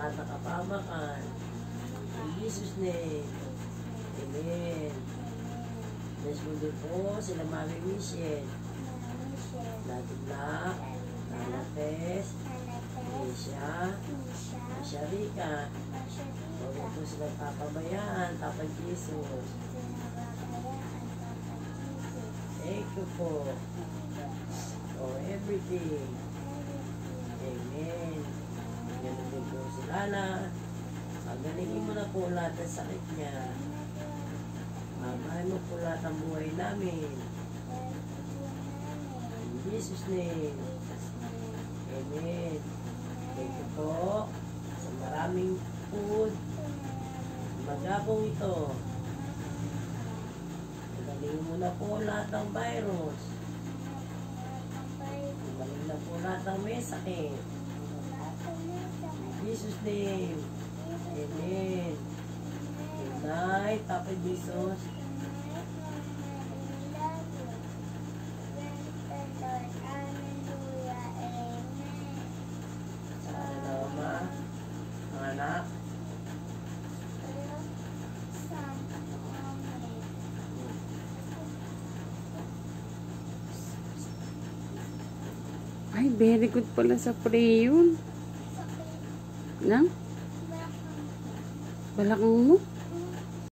lahat ng kapamakan. In Jesus' name. Amen. Bless mo din po sila Mami Michelle. Daddy Black, Nana Tess, Alicia, Asha Rica. Huwag po silang papabayaan, Papa Jesus. Thank you po for everything. Amen. Ganun din po si Lala. Pagalingin mo na po lahat ng sakit niya. Mamahay mo po lahat ng buhay namin. In Jesus' name. Amen. Thank you po sa maraming food. Magabong ito. Pagalingin mo na po lahat ng virus. Pagalingin na po lahat ng may sakit. In Jesus' name. Amen. Good night, Papa Jesus. Sana na, Mama. Mga anak. Ay, very good pala sa pray yun. Na? Balakang mo?